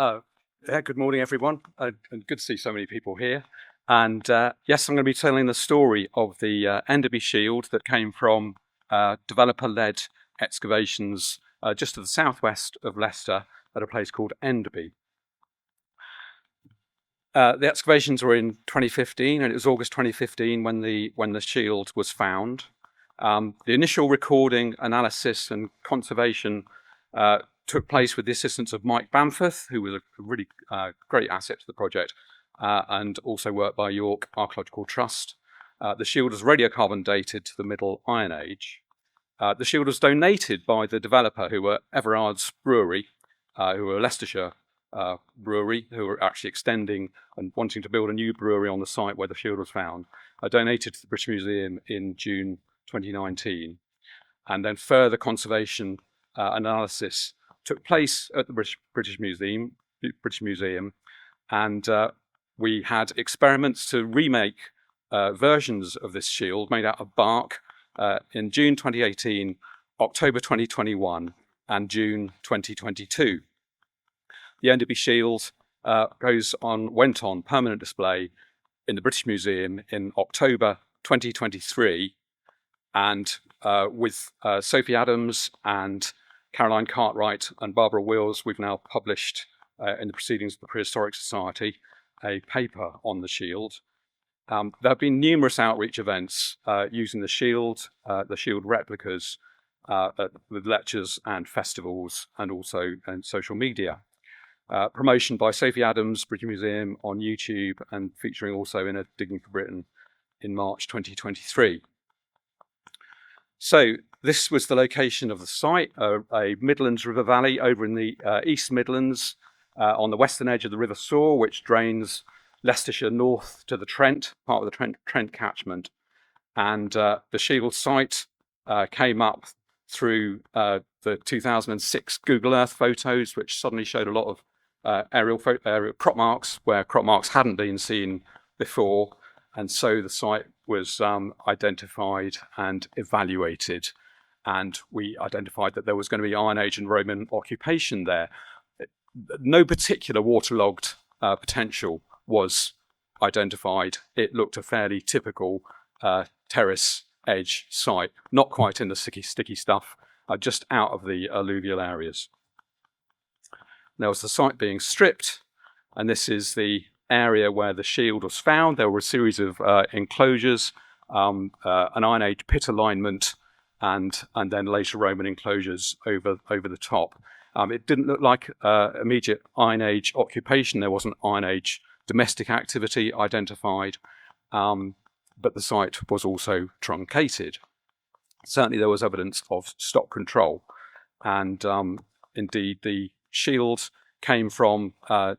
Good morning, everyone. And good to see so many people here. And yes, I'm going to be telling the story of the Enderby Shield that came from developer-led excavations just to the southwest of Leicester at a place called Enderby. The excavations were in 2015, and it was August 2015 when the shield was found. The initial recording, analysis, and conservation took place with the assistance of Mike Bamforth, who was a really great asset to the project, and also worked by York Archaeological Trust. The shield was radiocarbon dated to the Middle Iron Age. The shield was donated by the developer, who were Everard's Brewery, who were a Leicestershire brewery, who were actually extending and wanting to build a new brewery on the site where the shield was found. Donated to the British Museum in June 2019. And then further conservation analysis took place at the British Museum, and we had experiments to remake versions of this shield made out of bark in June 2018, October 2021, and June 2022. The Enderby Shield went on permanent display in the British Museum in October 2023, and with Sophie Adams and Caroline Cartwright and Barbara Wills, we've now published in the Proceedings of the Prehistoric Society a paper on the shield. There have been numerous outreach events using the shield replicas with lectures and festivals, and also in social media. Promotion by Sophie Adams, British Museum on YouTube, and featuring also in a Digging for Britain in March 2023. So this was the location of the site, a Midlands River Valley over in the East Midlands, on the western edge of the River Soar, which drains Leicestershire north to the Trent, part of the Trent catchment. And the shield site came up through the 2006 Google Earth photos, which suddenly showed a lot of aerial crop marks where crop marks hadn't been seen before. And so the site was identified and evaluated, and we identified that there was going to be Iron Age and Roman occupation there. No particular waterlogged potential was identified. It looked a fairly typical terrace edge site, not quite in the sticky stuff, just out of the alluvial areas. There was the site being stripped, and this is the area where the shield was found. There were a series of enclosures, an Iron Age pit alignment, and then later Roman enclosures over the top. It didn't look like immediate Iron Age occupation. There wasn't Iron Age domestic activity identified, but the site was also truncated. Certainly there was evidence of stock control, and indeed the shield came from a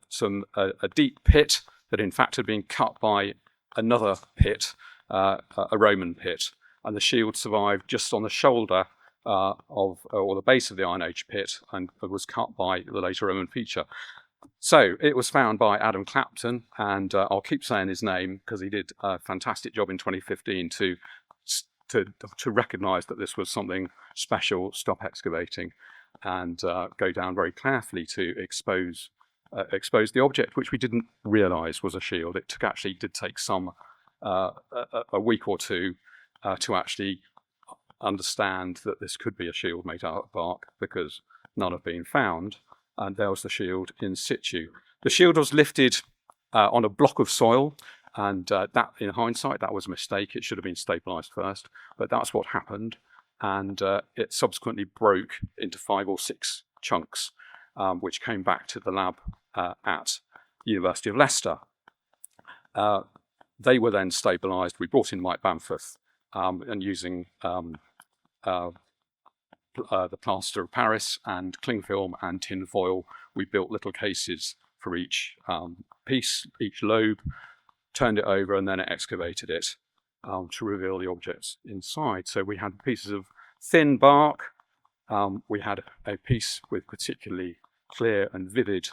deep pit that in fact had been cut by another pit, a Roman pit, and the shield survived just on the shoulder or the base of the Iron Age pit, and was cut by the later Roman feature. So it was found by Adam Clapton, and I'll keep saying his name because he did a fantastic job in 2015 to recognise that this was something special, stop excavating, and go down very carefully to expose the object, which we didn't realise was a shield. It did take some a week or two to actually understand that this could be a shield made out of bark, because none have been found, and there was the shield in situ. The shield was lifted on a block of soil, and that, in hindsight, that was a mistake. It should have been stabilised first, but that's what happened. And it subsequently broke into 5 or 6 chunks, which came back to the lab at the University of Leicester. They were then stabilised. We brought in Mike Bamforth, and using the plaster of Paris and cling film and tin foil, we built little cases for each piece, each lobe, turned it over, and then excavated it to reveal the objects inside. So we had pieces of thin bark, we had a piece with particularly clear and vivid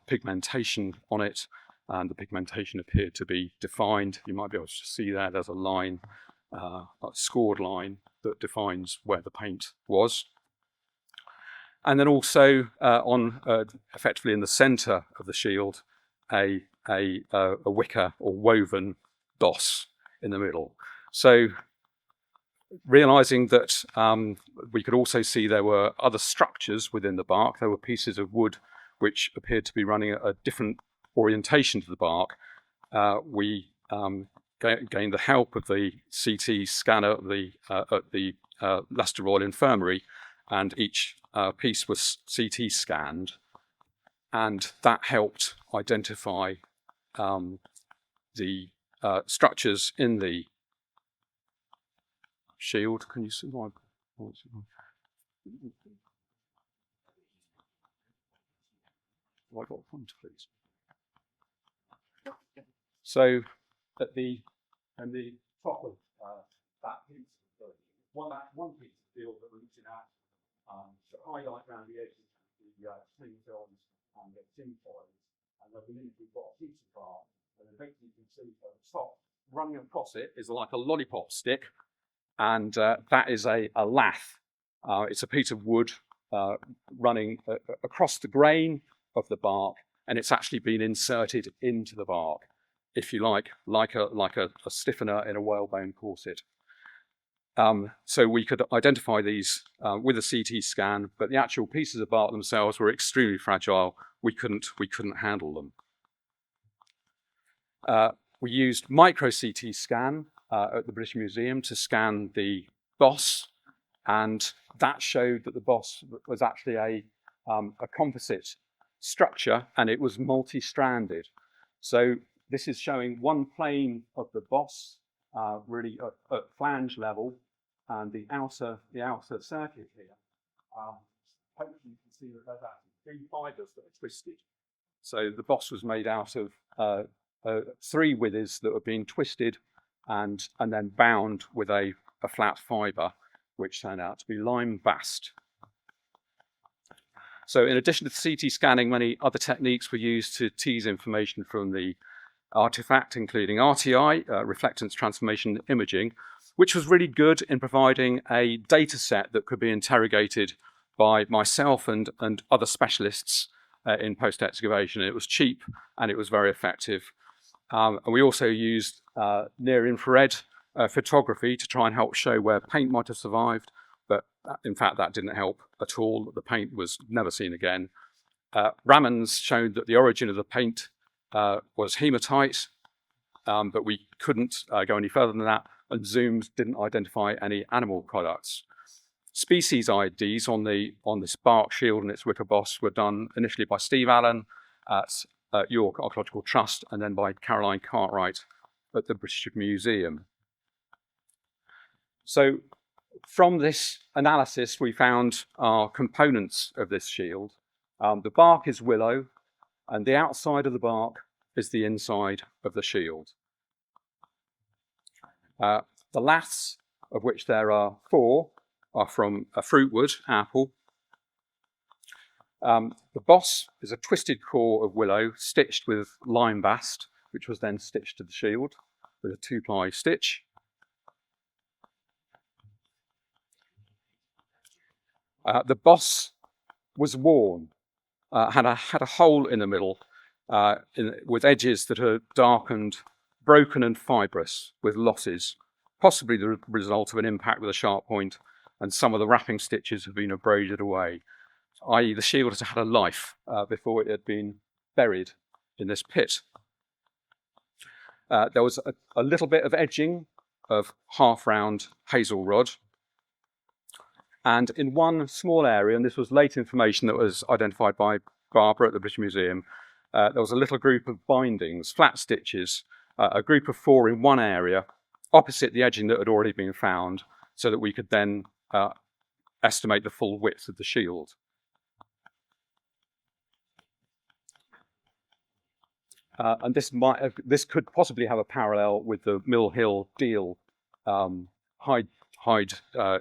pigmentation on it, and the pigmentation appeared to be defined. You might be able to see there's a line, a scored line that defines where the paint was. And then also effectively in the centre of the shield, a wicker or woven boss in the middle. So realizing that we could also see there were other structures within the bark, there were pieces of wood which appeared to be running a different orientation to the bark, we gained the help of the CT scanner at the Leicester Royal Infirmary, and each piece was CT scanned, and that helped identify the structures in the shield. Can you see my? Have I got a pointer, please? So at the top of that piece, one piece of the field that we're looking at to highlight around the edges the cling films and the tin foils, and then we've got a piece of bark, and then basically you can see at the top running across it is like a lollipop stick, and that is a lath. It's a piece of wood running across the grain of the bark, and it's actually been inserted into the bark, if you like a stiffener in a whalebone corset. So we could identify these with a CT scan, but the actual pieces of bark themselves were extremely fragile. We couldn't handle them. We used micro CT scan at the British Museum to scan the boss, and that showed that the boss was actually a composite structure, and it was multi-stranded. So this is showing one plane of the boss really at flange level, and the outer circuit here. Hopefully you can see that there's actually 3 fibres that are twisted. So the boss was made out of 3 withes that were being twisted and then bound with a flat fibre, which turned out to be lime bast. So in addition to CT scanning, many other techniques were used to tease information from the artifact, including RTI, reflectance transformation imaging, which was really good in providing a data set that could be interrogated by myself and other specialists in post-excavation. It was cheap and it was very effective. And we also used near-infrared photography to try and help show where paint might have survived, but in fact that didn't help at all. The paint was never seen again. Ramons showed that the origin of the paint was hematite, but we couldn't go any further than that, and zooms didn't identify any animal products. Species IDs on this bark shield and its wicker boss were done initially by Steve Allen at York Archaeological Trust, and then by Caroline Cartwright at the British Museum. So from this analysis, we found our components of this shield. The bark is willow, and the outside of the bark is the inside of the shield. The laths, of which there are 4, are from a fruit wood, apple. The boss is a twisted core of willow stitched with lime bast, which was then stitched to the shield with a 2-ply stitch. The boss was worn, had a hole in the middle with edges that are darkened, broken and fibrous with losses, possibly the result of an impact with a sharp point, and some of the wrapping stitches have been abraded away, i.e. the shield has had a life before it had been buried in this pit. There was a little bit of edging of half-round hazel rod, and in one small area, and this was late information that was identified by Barbara at the British Museum, there was a little group of bindings, flat stitches, a group of 4 in one area, opposite the edging that had already been found, so that we could then estimate the full width of the shield. And this could possibly have a parallel with the Mill Hill Deal hide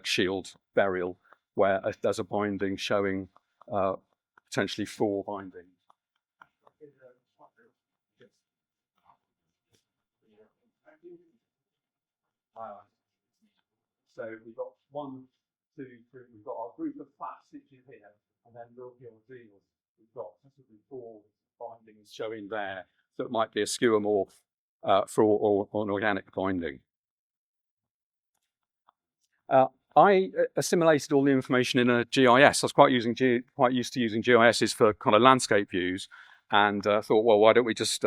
shield burial, where there's a binding showing potentially 4 bindings. So we've got 1, 2, 3. We've got our group of flat stitches here, And then look here, we've got possibly 4 bindings showing there that might be a skeuomorph or an organic binding. I assimilated all the information in a GIS. I was quite used to using GISs for kind of landscape views, and thought, well, why don't we just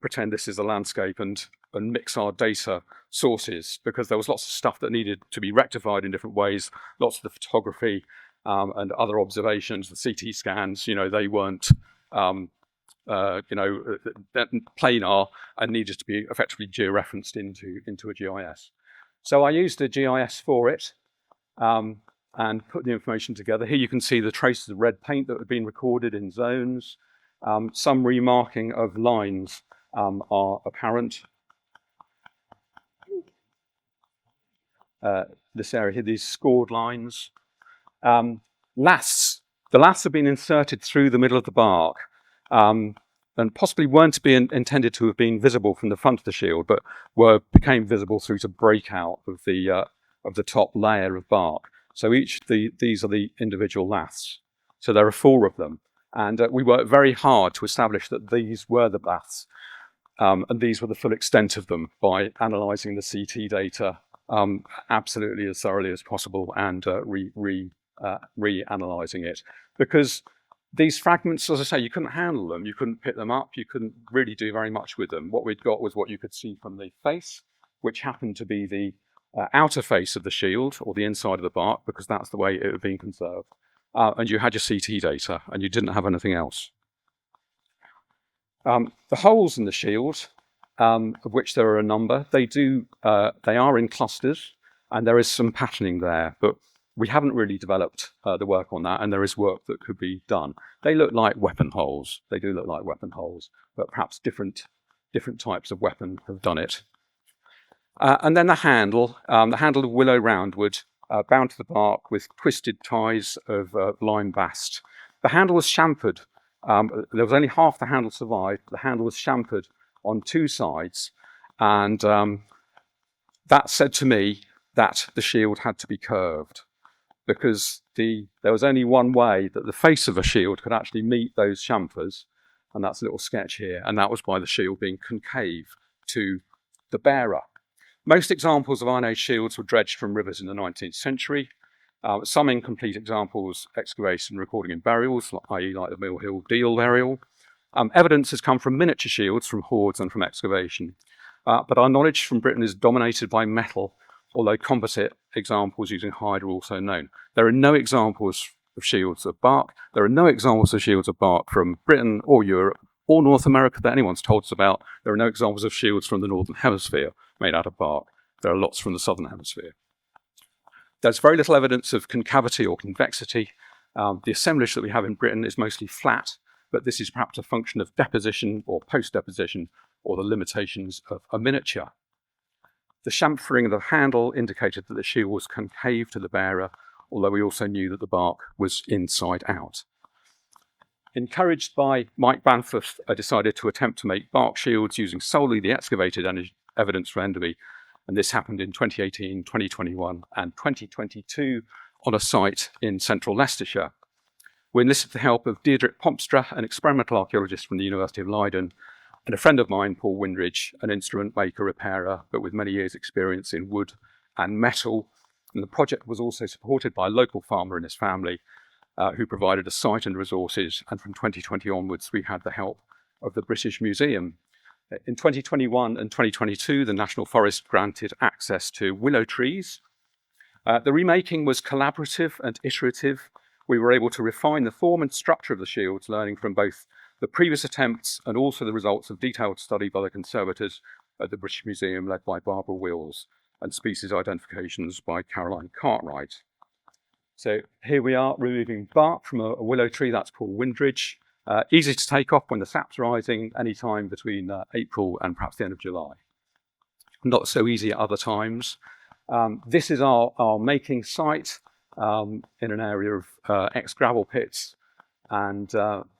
pretend this is a landscape and mix our data sources, because there was lots of stuff that needed to be rectified in different ways. Lots of the photography and other observations, the CT scans, they weren't planar and needed to be effectively georeferenced into a GIS. So I used a GIS for it and put the information together. Here you can see the traces of red paint that had been recorded in zones. Some remarking of lines are apparent. This area here, these scored lines. Laths. The laths have been inserted through the middle of the bark and possibly weren't to be intended to have been visible from the front of the shield, but became visible through to breakout of the top layer of bark. So these are the individual laths. So there are 4 of them. And we worked very hard to establish that these were the laths. And these were the full extent of them by analysing the CT data absolutely as thoroughly as possible and re-analysing it. Because these fragments, as I say, you couldn't handle them, you couldn't pick them up, you couldn't really do very much with them. What we'd got was what you could see from the face, which happened to be the outer face of the shield, or the inside of the bark, because that's the way it had been conserved. And you had your CT data, and you didn't have anything else. The holes in the shield, of which there are a number, they are in clusters, and there is some patterning there, but we haven't really developed the work on that, and there is work that could be done. They look like weapon holes. They do look like weapon holes, but perhaps different types of weapon have done it. And then the handle of willow roundwood, bound to the bark with twisted ties of lime bast. The handle was chamfered. There was only half the handle survived. The handle was chamfered on 2 sides, and that said to me that the shield had to be curved, because there was only one way that the face of a shield could actually meet those chamfers, and that's a little sketch here, and that was by the shield being concave to the bearer. Most examples of Iron Age shields were dredged from rivers in the 19th century. Some incomplete examples excavated and recording in burials, i.e. like the Mill Hill Deal burial. Evidence has come from miniature shields, from hoards and from excavation. But our knowledge from Britain is dominated by metal, although composite examples using hide are also known. There are no examples of shields of bark. There are no examples of shields of bark from Britain or Europe or North America that anyone's told us about. There are no examples of shields from the Northern Hemisphere made out of bark. There are lots from the Southern Hemisphere. There's very little evidence of concavity or convexity. The assemblage that we have in Britain is mostly flat, but this is perhaps a function of deposition or post-deposition, or the limitations of a miniature. The chamfering of the handle indicated that the shield was concave to the bearer, although we also knew that the bark was inside out. Encouraged by Mike Banforth, I decided to attempt to make bark shields using solely the excavated evidence for Enderby, and this happened in 2018, 2021 and 2022 on a site in central Leicestershire. We enlisted the help of Deirdre Pompstra, an experimental archaeologist from the University of Leiden, and a friend of mine, Paul Windridge, an instrument maker, repairer, but with many years' experience in wood and metal. And the project was also supported by a local farmer and his family, who provided a site and resources. And from 2020 onwards, we had the help of the British Museum. In 2021 and 2022, the National Forest granted access to willow trees. The remaking was collaborative and iterative. We were able to refine the form and structure of the shields, learning from both the previous attempts and also the results of detailed study by the conservators at the British Museum, led by Barbara Wills, and species identifications by Caroline Cartwright. So here we are removing bark from a willow tree. That's Paul Windridge. Easy to take off when the sap's rising, any time between April and perhaps the end of July. Not so easy at other times. This is our making site in an area of ex-gravel pits. And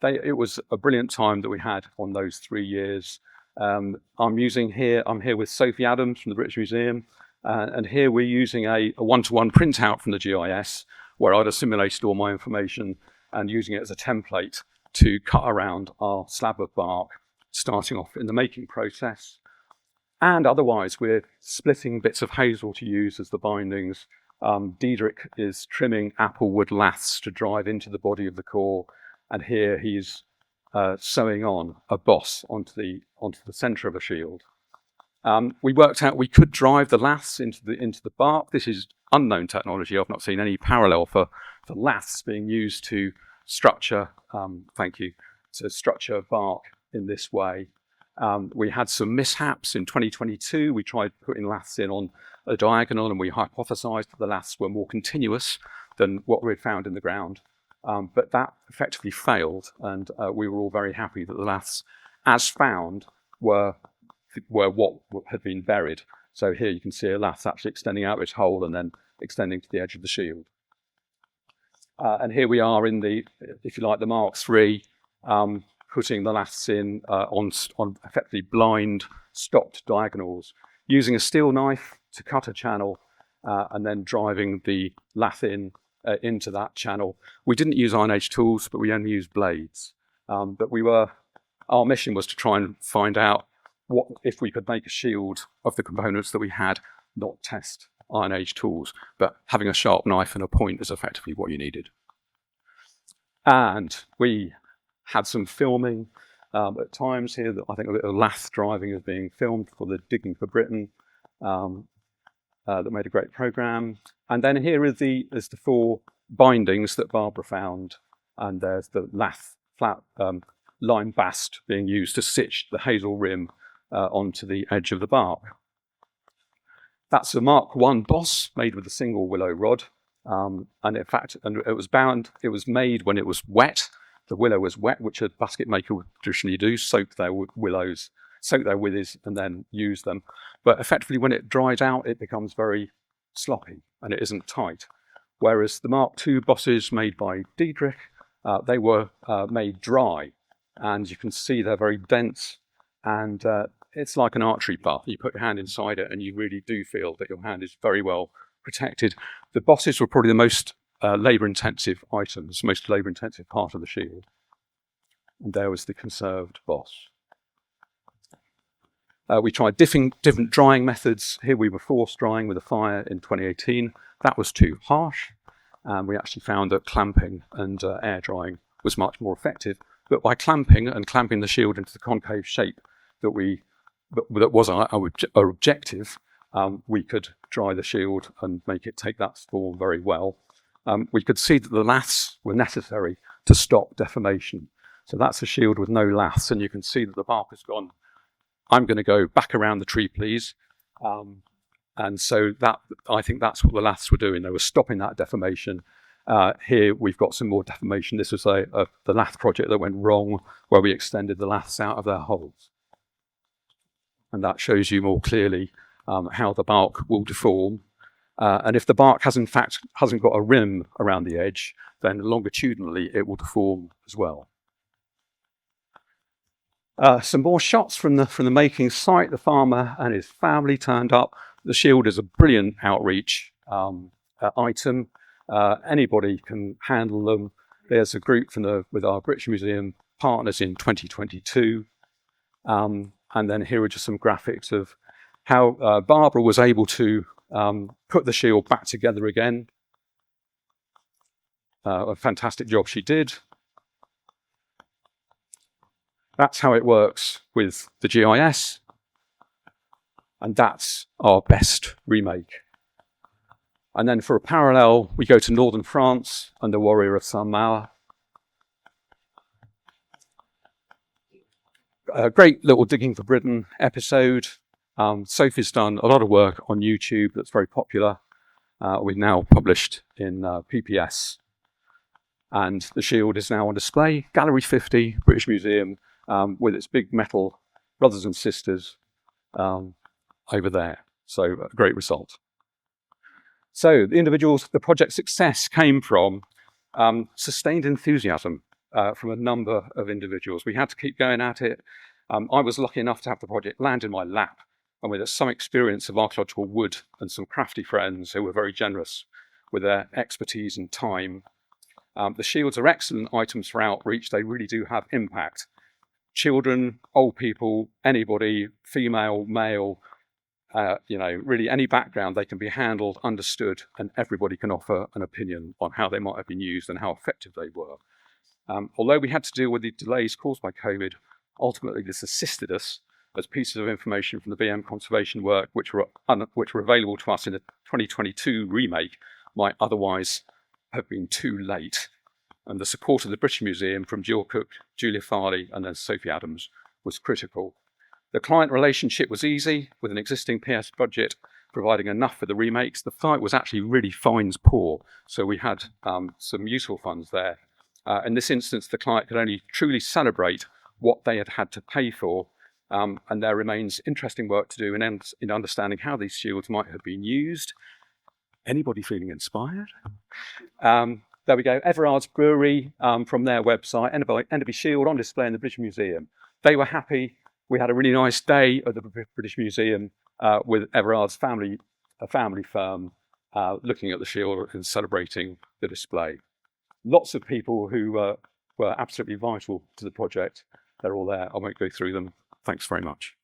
it was a brilliant time that we had on those 3 years. I'm here with Sophie Adams from the British Museum, and here we're using a one-to-one printout from the GIS, where I'd assimilated all my information and using it as a template to cut around our slab of bark, starting off in the making process. And otherwise, we're splitting bits of hazel to use as the bindings. Diedrich is trimming applewood laths to drive into the body of the core, and here he's sewing on a boss onto the centre of a shield. We worked out we could drive the laths into the bark. This is unknown technology. I've not seen any parallel for laths being used to structure. To structure bark in this way. We had some mishaps in 2022. We tried putting laths in on a diagonal, and we hypothesised that the laths were more continuous than what we had found in the ground. But that effectively failed, and we were all very happy that the laths, as found, were what had been buried. So here you can see a lath actually extending out its hole and then extending to the edge of the shield. And here we are in the, if you like, the Mark III, putting the laths in on effectively blind, stopped diagonals, using a steel knife to cut a channel, and then driving the lath into that channel. We didn't use Iron Age tools, but we only used blades. But our mission was to try and find out what if we could make a shield of the components that we had, not test Iron Age tools, but having a sharp knife and a point is effectively what you needed. And we had some filming at times here. That I think a bit of lath driving is being filmed for the Digging for Britain that made a great programme. And then here is the 4 bindings that Barbara found, and there's the lath flat lime bast being used to stitch the hazel rim onto the edge of the bark. That's a Mark I boss made with a single willow rod, and in fact, it was made when it was wet. The willow was wet, which a basket maker would traditionally do, soak their withies, and then use them. But effectively, when it dries out, it becomes very sloppy and it isn't tight. Whereas the Mark II bosses made by Diedrich, they were made dry, and you can see they're very dense, and it's like an archery butt. You put your hand inside it and you really do feel that your hand is very well protected. The bosses were probably the most labour-intensive items, most labour-intensive part of the shield. And there was the conserved boss. We tried different drying methods. Here we were forced drying with a fire in 2018. That was too harsh. And we actually found that clamping and air drying was much more effective. But by clamping the shield into the concave shape that was our objective, we could dry the shield and make it take that form very well. We could see that the laths were necessary to stop deformation. So that's a shield with no laths, and you can see that the bark has gone, I'm going to go back around the tree, please. And so I think that's what the laths were doing. They were stopping that deformation. Here we've got some more deformation. This was the lath project that went wrong, where we extended the laths out of their holes. And that shows you more clearly how the bark will deform. And if the bark hasn't got a rim around the edge, then longitudinally it will deform as well. Some more shots from the making site. The farmer and his family turned up. The shield is a brilliant outreach item. Anybody can handle them. There's a group with our British Museum partners in 2022. And then here are just some graphics of how Barbara was able to put the shield back together again. A fantastic job she did. That's how it works with the GIS. And that's our best remake. And then for a parallel, we go to northern France and the Warrior of Saint-Maur. A great little Digging for Britain episode. Sophie's done a lot of work on YouTube that's very popular. We've now published in PPS. And the shield is now on display. Gallery 50, British Museum, with its big metal brothers and sisters over there. So a great result. So the project success came from sustained enthusiasm from a number of individuals. We had to keep going at it. I was lucky enough to have the project land in my lap, and with some experience of archaeological wood and some crafty friends who were very generous with their expertise and time. The shields are excellent items for outreach. They really do have impact. Children, old people, anybody, female, male, really any background, they can be handled, understood, and everybody can offer an opinion on how they might have been used and how effective they were. Although we had to deal with the delays caused by COVID, ultimately this assisted us as pieces of information from the BM conservation work, which were available to us in the 2022 remake, might otherwise have been too late. And the support of the British Museum from Jill Cook, Julia Farley, and then Sophie Adams was critical. The client relationship was easy, with an existing PS budget providing enough for the remakes. The site was actually really fines poor, so we had some useful funds there. In this instance, the client could only truly celebrate what they had had to pay for, and there remains interesting work to do in understanding how these shields might have been used. Anybody feeling inspired? There we go, Everard's Brewery from their website, Enderby Shield on display in the British Museum. They were happy. We had a really nice day at the British Museum with Everard's family firm looking at the shield and celebrating the display. Lots of people who were absolutely vital to the project. They're all there. I won't go through them. Thanks very much.